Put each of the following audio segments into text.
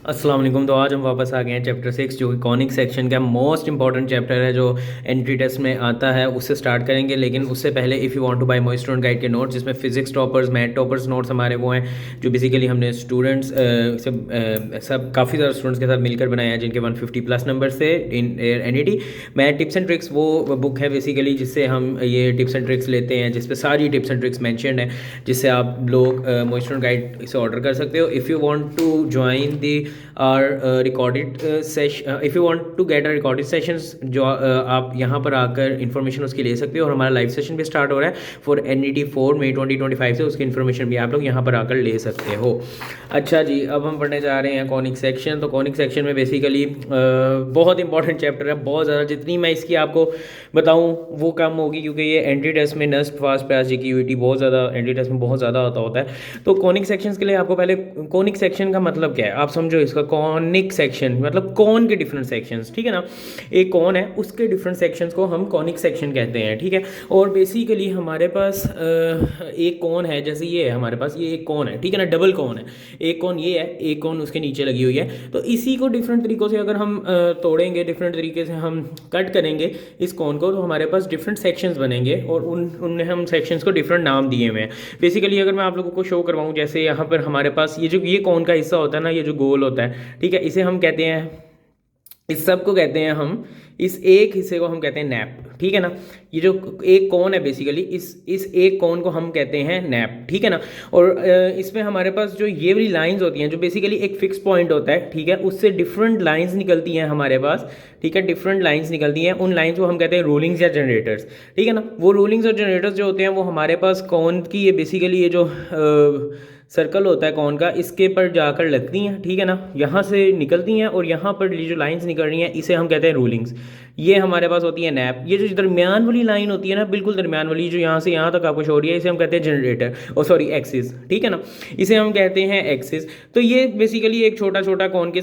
अस्सलाम वालेकुम। तो आज हम वापस आ गए हैं चैप्टर 6 जो कि कॉनिक सेक्शन का मोस्ट इंपॉर्टेंट चैप्टर है जो एंट्री टेस्ट में आता है, उससे स्टार्ट करेंगे। लेकिन उससे पहले if you want to buy my student guide के नोट्स जिसमें physics toppers math toppers notes हमारे वो हैं जो बेसिकली हमने स्टूडेंट्स सब काफ़ी ज़्यादा स्टूडेंट्स के साथ मिलकर बनाए हैं जिनके 150 प्लस नंबर से इन NET math tips and tricks वो बुक है बेसिकली जिससे हम ये टिप्स एंड ट्रिक्स लेते हैं, जिसपे सारी टिप्स एंड ट्रिक्स मैंशनड है, जिससे आप लोग माय स्टूडेंट गाइड से ऑर्डर कर सकते हो। If you want to join the are recorded session, if you want to get a recorded sessions जो आप यहाँ पर आकर इन्फॉर्मेशन उसकी ले सकते हो। और हमारा लाइव सेशन भी स्टार्ट हो रहा है फॉर NET 4 मई 2025 से, उसकी इन्फॉर्मेशन भी आप लोग यहाँ पर आकर ले सकते हो। अच्छा जी, अब हम पढ़ने जा रहे हैं कॉनिक सेक्शन। तो कॉनिक सेक्शन में बेसिकली बहुत इंपॉर्टेंट चैप्टर है, बहुत ज़्यादा। जितनी मैं इसकी आपको बताऊँ वो कम होगी क्योंकि ये एंट्री टेस्ट में नस्ट फास्ट प्यास GK UET बहुत ज़्यादा एंट्री टेस्ट में बहुत ज़्यादा होता है। तो कॉनिक सेक्शंस के लिए आपको पहले कॉनिक सेक्शन का मतलब क्या है आप समझो। इसका कॉनिक सेक्शन मतलब कॉन के डिफरेंट सेक्शंस, ठीक है ना। एक कॉन है उसके डिफरेंट सेक्शंस को हम कॉनिक सेक्शन कहते हैं, ठीक है। और बेसिकली हमारे पास एक कॉन है, जैसे ये है हमारे पास, ये एक कॉन है, ठीक है ना, डबल कॉन है। एक कॉन ये है, एक कॉन उसके नीचे लगी हुई है। तो इसी को डिफरेंट तरीक़ों से अगर हम तोड़ेंगे, डिफरेंट तरीके से हम कट करेंगे इस कॉन को, तो हमारे पास डिफरेंट सेक्शंस बनेंगे और उनने हम सेक्शंस को डिफरेंट नाम दिए हुए हैं। बेसिकली अगर मैं आप लोगों को शो करवाऊँ, जैसे यहाँ पर हमारे पास ये कॉन का हिस्सा होता है ना, ये जो गोल होता है, ठीक है, इसे हम कहते हैं, इस सब को कहते हैं हम, इस एक हिस्से को हम कहते हैं नैप, ठीक है ना। ये जो एक कॉन है बेसिकली इस एक कॉन को हम कहते हैं नैप, ठीक है ना। और इसमें हमारे पास जो ये वाली लाइंस होती हैं जो बेसिकली एक फिक्स पॉइंट होता है, ठीक है, उससे डिफरेंट लाइंस निकलती हैं हमारे पास, ठीक है, डिफरेंट लाइंस निकलती हैं। उन लाइंस को हम कहते हैं रूलिंग्स या जनरेटर्स, ठीक है ना। वो रूलिंग्स और जनरेटर्स जो होते हैं वो हमारे पास कॉन की, ये बेसिकली ये जो सर्कल होता है कौन का, इसके पर जाकर लगती हैं, ठीक है ना, यहाँ से निकलती हैं और यहाँ पर जो लाइंस निकल रही हैं इसे हम कहते हैं रूलिंग्स। ये हमारे पास होती है नैप। ये जो दरमियान वाली लाइन होती है ना, बिल्कुल दरमियान वाली जो यहाँ से यहाँ तक आपको शो रही है, इसे हम कहते हैं जनरेटर, और सॉरी एक्सिस, ठीक है ना, इसे हम कहते हैं एक्सिस। तो ये बेसिकली एक छोटा छोटा कौन के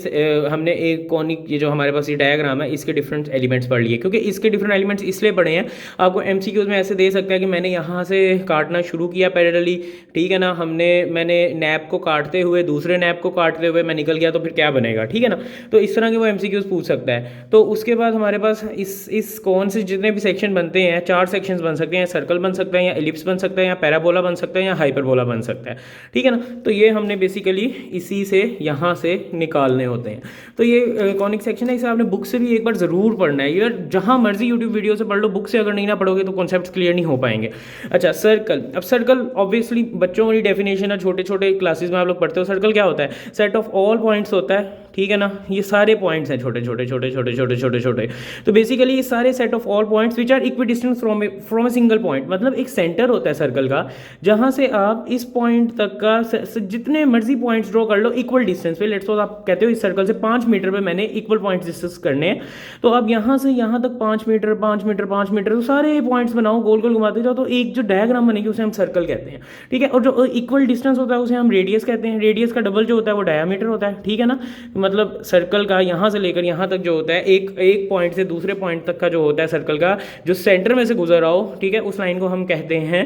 हमने एक कॉनिक, ये जो हमारे पास ये डायग्राम है, इसके डिफरेंट एलिमेंट्स पढ़ लिए। क्योंकि इसके डिफरेंट एलिमेंट्स इसलिए पढ़े हैं, आपको MCQs में ऐसे दे सकता है कि मैंने यहाँ से काटना शुरू किया पैरेलली, ठीक है ना, मैंने नैप को काटते हुए दूसरे नैप को काटते हुए मैं निकल गया, तो फिर क्या बनेगा, ठीक है ना। तो इस तरह के वो MCQs पूछ सकता है। तो उसके बाद हमारे पास इस कौन से जितने भी सेक्शन बनते हैं, 4 सेक्शंस बन सकते हैं, सर्कल बन सकता है, या एलिप्स बन सकता है, या पैराबोला बन सकता है, या हाइपरबोला बन सकता है, ठीक है ना। तो ये हमने बेसिकली इसी से यहाँ से निकालने होते हैं। तो ये कॉनिक सेक्शन है, इसे आपने बुक से भी एक बार ज़रूर पढ़ना है। यार जहाँ मर्जी यूट्यूब वीडियो से पढ़ लो, बुक से अगर नहीं ना पढ़ोगे तो कॉन्सेप्ट क्लियर नहीं हो पाएंगे। अच्छा, सर्कल। अब सर्कल ऑब्वियसली बच्चों वाली डेफिनेशन है, छोटे छोटे क्लासेस में आप लोग पढ़ते हो। सर्कल क्या होता है? सेट ऑफ ऑल पॉइंट्स होता है, ठीक है ना। ये सारे पॉइंट्स हैं छोटे छोटे छोटे छोटे छोटे छोटे छोटे। तो बेसिकली ये सारे set of all points which are equidistance from a single point, मतलब एक सेंटर होता है सर्कल का, जहां से आप इस पॉइंट तक का जितने मर्जी पॉइंट्स ड्रॉ कर लो इक्वल डिस्टेंस पे। लेट्स सपोज आप कहते हो इस सर्कल से 5 मीटर पे मैंने इक्वल पॉइंट्स डिस्कस करने हैं, तो अब यहाँ से यहाँ तक 5 मीटर 5 मीटर 5 मीटर, तो सारे पॉइंट्स बनाओ, गोल गोल घुमाते जाओ, तो एक जो डायग्राम बनेगी उसे हम सर्कल कहते हैं, ठीक है। और जो इक्वल डिस्टेंस होता है उसे हम रेडियस कहते हैं। रेडियस का डबल जो होता है वो डायमीटर होता है, ठीक है ना। मतलब सर्कल का यहाँ से लेकर यहाँ तक जो होता है, एक पॉइंट से दूसरे पॉइंट तक का जो होता है सर्कल का, जो सेंटर में से गुजर रहा हो, ठीक है, उस लाइन को हम कहते हैं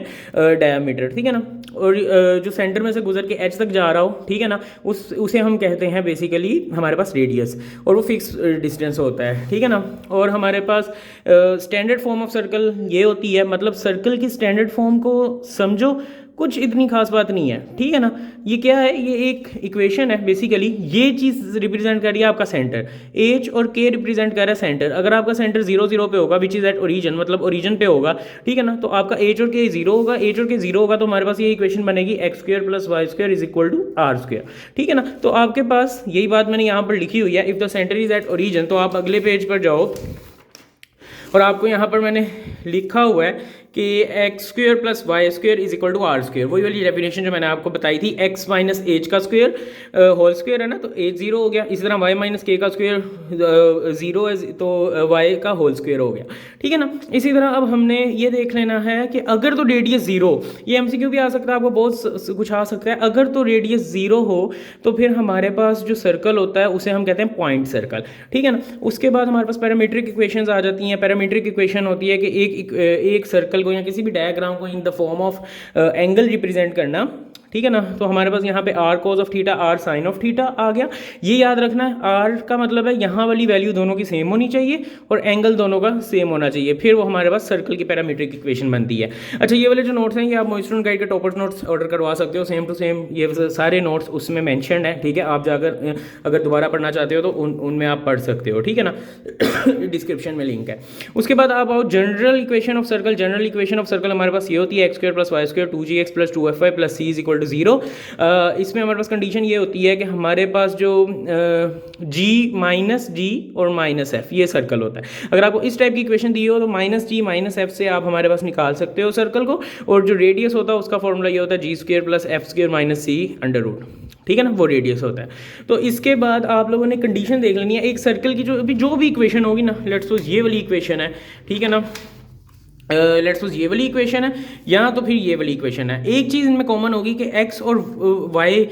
डायमीटर, ठीक है ना। और जो सेंटर में से गुजर के एच तक जा रहा हो, ठीक है ना, उसे हम कहते हैं बेसिकली हमारे पास रेडियस, और वो फिक्स डिस्टेंस होता है, ठीक है ना। और हमारे पास स्टैंडर्ड फॉर्म ऑफ सर्कल ये होती है, मतलब सर्कल की स्टैंडर्ड फॉर्म को समझो, कुछ इतनी खास बात नहीं है, ठीक है ना। ये क्या है? ये एक इक्वेशन है बेसिकली। ये चीज़ रिप्रेजेंट कर रही है आपका सेंटर, H और K रिप्रेजेंट कर रहा है सेंटर। अगर आपका सेंटर 0 0 पे होगा, विच इज़ एट ओरिजिन, मतलब ओरिजिन पे होगा, ठीक है ना, तो आपका H और K 0 होगा। H और K 0 होगा तो हमारे पास ये इक्वेशन बनेगी x² + y² is equal to r², ठीक है ना। तो आपके पास यही बात मैंने यहाँ पर लिखी हुई है, if the centre is at origin. तो आप अगले पेज पर जाओ और आपको यहाँ पर मैंने लिखा हुआ है कि x² + y² is equal to r²। वही वाली डेफिनेशन जो मैंने आपको बताई थी, x माइनस एच का स्क्वेयर होल स्क्वेयर है ना, तो h 0 हो गया। इसी तरह y माइनस k का स्क्वेयर 0 है, तो y का होल स्क्वेयर हो गया, ठीक है ना। इसी तरह अब हमने ये देख लेना है कि अगर तो रेडियस 0, ये MCQ भी आ सकता है, आपको बहुत कुछ आ सकता है। अगर तो रेडियस 0 हो तो फिर हमारे पास जो सर्कल होता है उसे हम कहते हैं पॉइंट सर्कल, ठीक है ना। उसके बाद हमारे पास पैरामीट्रिक इक्वेशंस आ जाती हैं। पैरामीट्रिक इक्वेशन होती है कि एक सर्कल को या किसी भी डायग्राम को in the form of angle represent करना, ठीक है ना। तो हमारे पास यहाँ पे R cos of theta are sine of theta आ गया। ये याद रखना है, आर का मतलब है यहाँ वाली वैल्यू दोनों की सेम होनी चाहिए और एंगल दोनों का सेम होना चाहिए, फिर वो हमारे पास सर्कल की पैरामीट्रिक इक्वेशन बनती है। अच्छा, ये वाले जो नोट्स हैं ये आप मोइज स्टूडेंट गाइड के टॉपर्स नोट्स ऑर्डर करवा सकते हो, सेम टू सेम ये सारे नोट्स उसमें मैंशनड है, ठीक है। आप जाकर अगर दोबारा पढ़ना चाहते हो तो उनमें आप पढ़ सकते हो, ठीक है ना। डिस्क्रिप्शन में लिंक है। उसके बाद आप आओ general equation of circle. General equation of circle हमारे पास ये होती है x² + y² 2gx + 2fy + c = 0। इसमें हमारे पास कंडीशन ये होती है कि हमारे पास जो g -g और -f ये सर्कल होता है। अगर आपको इस टाइप की इक्वेशन दी हो तो -g -f से आप हमारे पास निकाल सकते हो सर्कल को, और जो रेडियस होता है उसका फॉर्मूला ये होता है g² + f² - c√, ठीक है ना, वो रेडियस होता है। तो इसके बाद आप लोगों ने कंडीशन देख लेनी है एक सर्कल की, जो भी इक्वेशन होगी ना, लेट्स सपोज ये वाली इक्वेशन है, ठीक है ना, लेट्स सपोज ये वाली इक्वेशन है या तो फिर ये वाली इक्वेशन है। एक चीज़ इनमें कॉमन होगी कि x और y²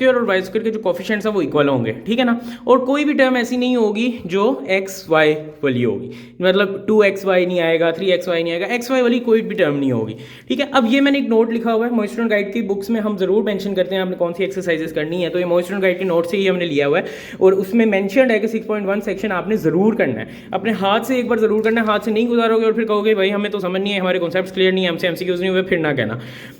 और y² के जो कोफिशिएंट्स हैं वो इक्वल होंगे, ठीक है ना। और कोई भी टर्म ऐसी नहीं होगी जो x y वाली होगी, मतलब 2xy नहीं आएगा, 3xy नहीं आएगा, xy वाली कोई भी टर्म नहीं होगी, ठीक है। अब ये मैंने एक नोट लिखा हुआ है, मोइज स्टूडेंट गाइड की बुक्स में हम जरूर मेंशन करते हैं आपने कौन सी एक्सरसाइजेस करनी है, तो ये मोइज स्टूडेंट गाइड के नोट से ही हमने लिया हुआ है और उसमें मेंशनड है कि 6.1 सेक्शन आपने जरूर करना है, अपने हाथ से एक बार जरूर करना है, हाथ से नहीं गुजारोगे और फिर कहोगे भाई हमें तो समझ नहीं है, हमारे कॉन्सेप्ट्स क्लियर नहीं है, हमसे एमसीक्यूज नहीं हुए, फिर ना कहना।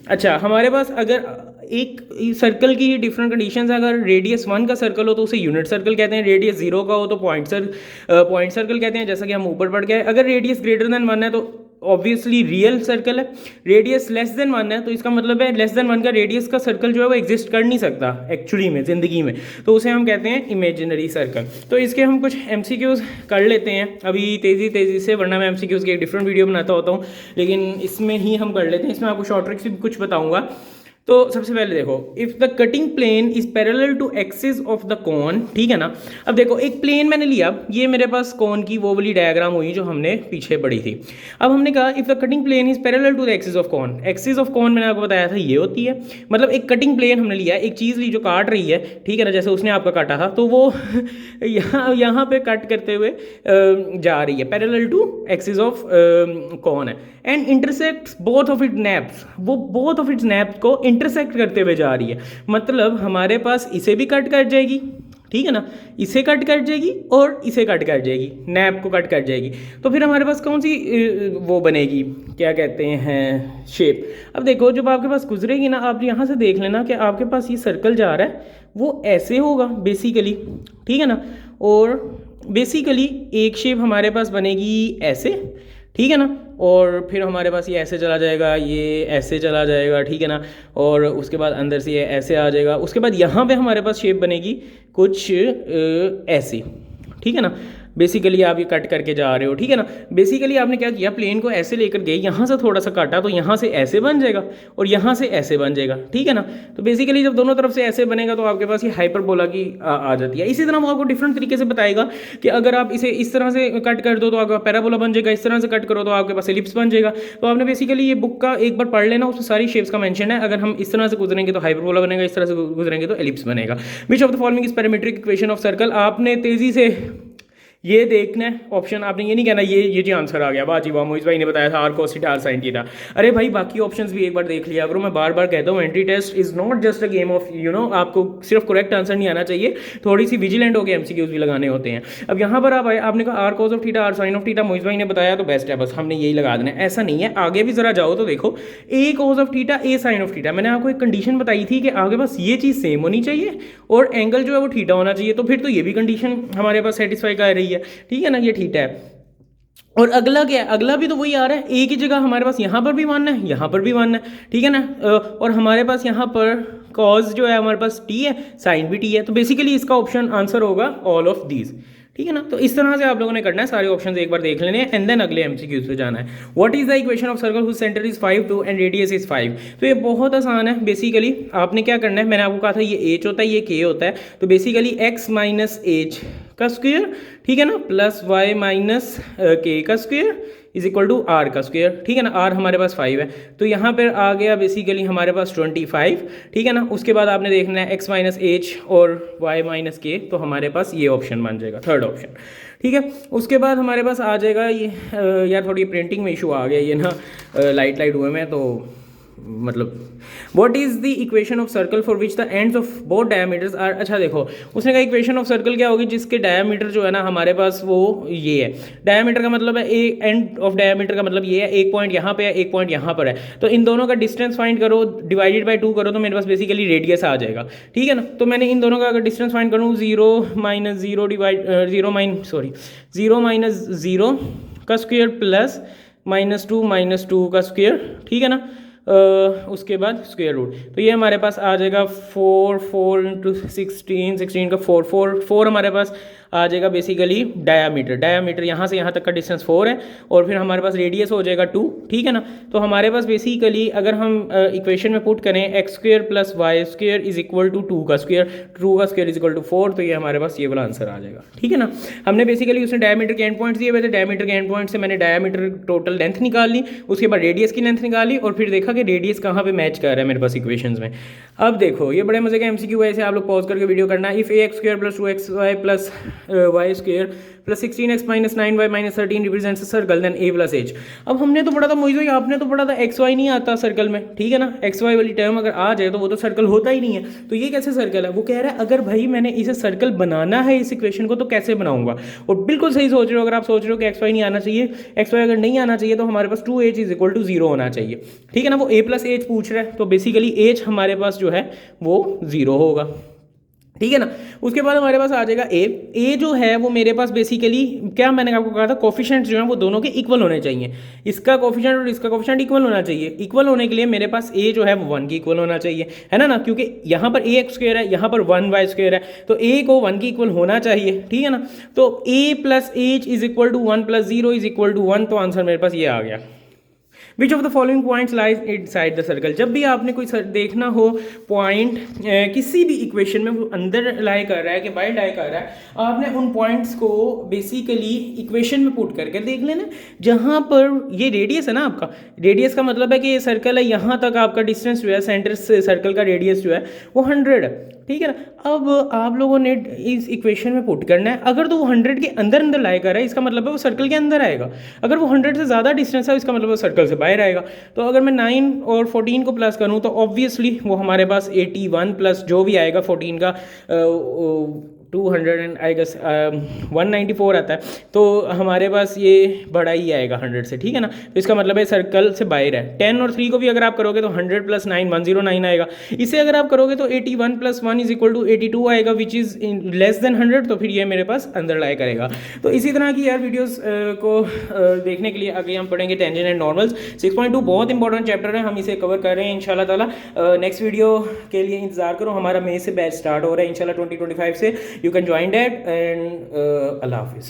अच्छा, हमारे पास अगर एक सर्कल की डिफरेंट कंडीशंस है, अगर रेडियस 1 का सर्कल हो तो उसे यूनिट सर्कल कहते हैं, रेडियस 0 का हो तो पॉइंट सर्कल कहते हैं, जैसा कि हम ऊपर पढ़ गए। अगर रेडियस ग्रेटर देन 1 है तो ऑब्वियसली रियल सर्कल है, रेडियस लेस देन 1 है तो इसका मतलब है लेस देन 1 का रेडियस का सर्कल जो है वो एग्जिस्ट कर नहीं सकता एक्चुअली में ज़िंदगी में, तो उसे हम कहते हैं इमेजिनरी सर्कल। तो इसके हम कुछ एमसीक्यूज कर लेते हैं अभी तेज़ी से, वरना मैं एमसीक्यूज की एक डिफरेंट वीडियो बनाता होता हूँ, लेकिन इसमें ही हम कर लेते हैं। इसमें आपको शॉर्ट ट्रिक्स भी कुछ बताऊँगा। तो सबसे पहले देखो, if the cutting plane is parallel to axis of the cone, ठीक है ना। अब देखो एक प्लेन मैंने लिया, ये मेरे पास कोन की वो वाली डायग्राम हुई जो हमने पीछे पढ़ी थी। अब हमने कहा if the cutting plane is parallel to the axis of cone, axis of cone मैंने आपको बताया था ये होती है, मतलब एक कटिंग प्लेन हमने लिया, एक चीज़ ली जो काट रही है, ठीक है ना, जैसे उसने आपका काटा था तो वो यहाँ पे कट करते हुए जा रही है, parallel to axis of cone है, and intersect both of it naps, वो बोथ ऑफ इट्स नैप्स को इंटरसेक्ट करते हुए जा रही है, मतलब हमारे पास इसे भी कट कर जाएगी, ठीक है ना, इसे कट कर जाएगी और इसे कट कर जाएगी, नैप को कट कर जाएगी, तो फिर हमारे पास कौन सी वो बनेगी, क्या कहते हैं, शेप। अब देखो जब आपके पास गुजरेगी ना, आप यहाँ से देख लेना कि आपके पास ये सर्कल जा रहा है वो ऐसे होगा बेसिकली, ठीक है ना, और बेसिकली एक शेप हमारे पास बनेगी ऐसे, ठीक है ना, और फिर हमारे पास ये ऐसे चला जाएगा, ये ऐसे चला जाएगा, ठीक है ना, और उसके बाद अंदर से ये ऐसे आ जाएगा, उसके बाद यहाँ पे हमारे पास शेप बनेगी कुछ ऐसी, ठीक है ना। बेसिकली आप ये कट करके जा रहे हो, ठीक है ना। बेसिकली आपने क्या किया, प्लेन को ऐसे लेकर गए, यहाँ से थोड़ा सा काटा तो यहाँ से ऐसे बन जाएगा और यहाँ से ऐसे बन जाएगा, ठीक है ना। तो बेसिकली जब दोनों तरफ से ऐसे बनेगा तो आपके पास ये हाइपरबोला की आ जाती है। इसी तरह वो आपको डिफरेंट तरीके से बताएगा कि अगर आप इसे इस तरह से कट कर दो तो आपका पैराबोला बन जाएगा, इस तरह से कट करो तो आपके पास एलिप्स बन जाएगा। तो आपने बेसिकली ये बुक का एक बार पढ़ लेना, उसमें सारी शेप्स का मेंशन है। अगर हम इस तरह से गुजरेंगे तो हाइपरबोला बनेगा, इस तरह से गुजरेंगे तो एलिप्स बनेगा। विच of the following is parametric equation of circle, आपने तेजी से ये देखना है ऑप्शन, आपने ये नहीं कहना ये जी आंसर आ गया, वाह जी वाह मोइज भाई ने बताया था r cos theta are sine theta. अरे भाई बाकी ऑप्शंस भी एक बार देख लिया करो, मैं बार बार कहता हूँ entry test is not just a game of आपको सिर्फ करेक्ट आंसर नहीं आना चाहिए, थोड़ी सी विजिलेंट होकर एमसीक्यूज भी लगाने होते हैं। अब यहाँ पर आप आए, आपने कहा r cos of theta are sine of theta, Moiz भाई ने बताया तो बेस्ट है, बस हमने यही लगा देना है। ऐसा नहीं है, आगे भी जरा जाओ तो देखो A cos of theta A sine of theta, मैंने आपको एक कंडीशन बताई थी कि आगे बस ये चीज़ सेम होनी चाहिए और एंगल जो है वो थीटा होना चाहिए, तो फिर तो ये भी कंडीशन हमारे पास सेटिस्फाई कर रही है, ठीक है ना, ये थीटा है। और अगला क्या है, अगला भी तो वही आ रहा है, ए की जगह हमारे पास यहाँ पर भी वन है, यहाँ पर भी वन है, ठीक है ना, और हमारे पास यहाँ पर कॉज जो है हमारे पास टी है, साइन भी टी है, तो बेसिकली इसका ऑप्शन आंसर होगा ऑल ऑफ दीज, ठीक है ना। तो इस तरह से आप लोगों ने करना है, सारे ऑप्शंस एक बार देख लेने हैं एंड देन अगले एमसीक्यूज पे जाना है। What is the equation of circle whose centre is 5 2 and radius is 5। तो ये बहुत आसान है, बेसिकली आपने क्या करना है, मैंने आपको कहा था ये h होता है, ये k होता है, तो बेसिकली x माइनस एच का स्क्वायर, ठीक है ना, प्लस y माइनस k का square is equal to r का स्क्वायर, ठीक है ना। आर हमारे पास 5 है तो यहाँ पर आ गया बेसिकली हमारे पास 25, ठीक है ना। उसके बाद आपने देखना है x माइनस एच और y माइनस के, तो हमारे पास ये ऑप्शन बन जाएगा, थर्ड ऑप्शन, ठीक है। उसके बाद हमारे पास आ जाएगा ये यार थोड़ी प्रिंटिंग में इशू आ गया, ये ना लाइट हुए में तो मतलब what is the equation of circle for which the ends of both diameters are, अच्छा देखो उसने कहा इक्वेशन ऑफ सर्कल क्या होगी जिसके डायमीटर जो है ना हमारे पास वो ये है, डायमीटर का मतलब है एक एंड ऑफ डायमीटर का मतलब ये है, एक पॉइंट यहाँ पे है एक पॉइंट यहाँ पर है, तो इन दोनों का डिस्टेंस फाइंड करो, डिवाइडेड बाय 2 करो तो मेरे पास बेसिकली रेडियस आ जाएगा, ठीक है ना। तो मैंने इन दोनों का अगर डिस्टेंस फाइंड करूँ 0 माइनस जीरो का स्क्वायर प्लस -2 का स्क्वायर, ठीक है ना। उसके बाद स्क्वायर रूट, तो ये हमारे पास आ जाएगा 4 इंटू 16 का 4 हमारे पास आ जाएगा बेसिकली डायामीटर यहाँ से यहाँ तक का डिस्टेंस 4 है, और फिर हमारे पास रेडियस हो जाएगा 2, ठीक है ना। तो हमारे पास बेसिकली अगर हम इक्वेशन में पुट करें x² plus y² is equal to 2 का स्क्वायर इज इक्वल टू 4, तो ये हमारे पास ये वाला आंसर आ जाएगा, ठीक है ना। हमने बेसिकली उसने डायमीटर के एंड पॉइंट्स दिए हुए थे, डायमीटर के एंड पॉइंट से मैंने डायमीटर टोटल लेंथ निकाल ली, उसके बाद रेडियस की लेंथ निकाली और फिर देखा कि रेडियस कहाँ पे मैच कर रहा है मेरे पास इक्वेशंस में। अब देखो ये बड़े मजे का एमसीक्यू है, इसे आप लोग पॉज करके वीडियो करना। If ax² plus 2xy plus y² plus 16x minus 9y minus 13 represents a circle then a plus h। अब हमने तो पढ़ा था मोइज़ भाई, आपने तो पढ़ा था xy नहीं आता सर्कल में, ठीक है ना। xy वाली टर्म अगर आ जाए तो वो तो सर्कल होता ही नहीं है, तो ये कैसे सर्कल है। वो कह रहा है अगर भाई मैंने इसे सर्कल बनाना है इस इक्वेशन को तो कैसे बनाऊंगा, और बिल्कुल सही सोच रहे हो अगर आप सोच रहे हो कि xy नहीं आना चाहिए, xy अगर नहीं आना चाहिए तो हमारे पास 2h इज इक्वल टू 0 होना चाहिए, ठीक है ना। वो a प्लस h पूछ रहा है तो बेसिकली h हमारे पास जो है वो 0 होगा, ठीक है ना। उसके बाद हमारे पास आ जाएगा ए जो है वो मेरे पास बेसिकली क्या मैंने आपको कहा था, कोफिशिएंट्स जो है वो दोनों के इक्वल होने चाहिए, इसका कोफिशिएंट और इसका कोफिशिएंट इक्वल होना चाहिए। इक्वल होने के लिए मेरे पास ए जो है वो 1 की इक्वल होना चाहिए, है ना क्योंकि यहाँ पर ax² है, यहाँ पर 1y² है, तो a को 1 की इक्वल होना चाहिए, ठीक है ना। तो a plus h is equal to 1 plus 0 is equal to 1, तो आंसर मेरे पास ये आ गया। Which of the following points lies inside the circle. जब भी आपने कोई देखना हो पॉइंट किसी भी इक्वेशन में वो अंदर लाई कर रहा है कि बाहर लाई कर रहा है, आपने उन पॉइंट्स को बेसिकली इक्वेशन में पुट करके देख लेना। जहाँ पर ये रेडियस है ना आपका, रेडियस का मतलब है कि ये सर्कल है, यहाँ तक आपका डिस्टेंस जो है सेंटर से सर्कल का रेडियस जो है वो 100 है, ठीक है ना। अब आप लोगों ने इस इक्वेशन में पुट करना है, अगर तो वो 100 के अंदर लाई कर रहा है इसका मतलब है वो सर्कल के अंदर आएगा, अगर वो 100 से ज़्यादा डिस्टेंस है इसका मतलब वो सर्कल से बाहर आएगा। तो अगर मैं 9 और 14 को प्लस करूं तो ऑब्वियसली वो हमारे पास 81 प्लस जो भी आएगा 14 का 200 एंड आई गेस 194 आता है, तो हमारे पास ये बड़ा ही आएगा 100 से, ठीक है ना। तो इसका मतलब है सर्कल से बाहर है। 10 और 3 को भी अगर आप करोगे तो 100 प्लस 9 109 आएगा। इसे अगर आप करोगे तो 81 प्लस 1 इज इक्वल टू 82 आएगा विच इज़ लेस देन 100, तो फिर ये मेरे पास अंदर लाया करेगा। तो इसी तरह की यार वीडियोस को देखने के लिए आगे हम पढ़ेंगे टेंजेंट एंड नॉर्मल्स 6.2, बहुत इंपॉर्टेंट चैप्टर है, हम इसे कवर कर रहे हैं इंशाल्लाह ताला। नेक्स्ट वीडियो के लिए इंतजार करो, हमारा मई से बैच स्टार्ट हो रहा है इंशाल्लाह 2025 से। You can join that and Allah Hafiz.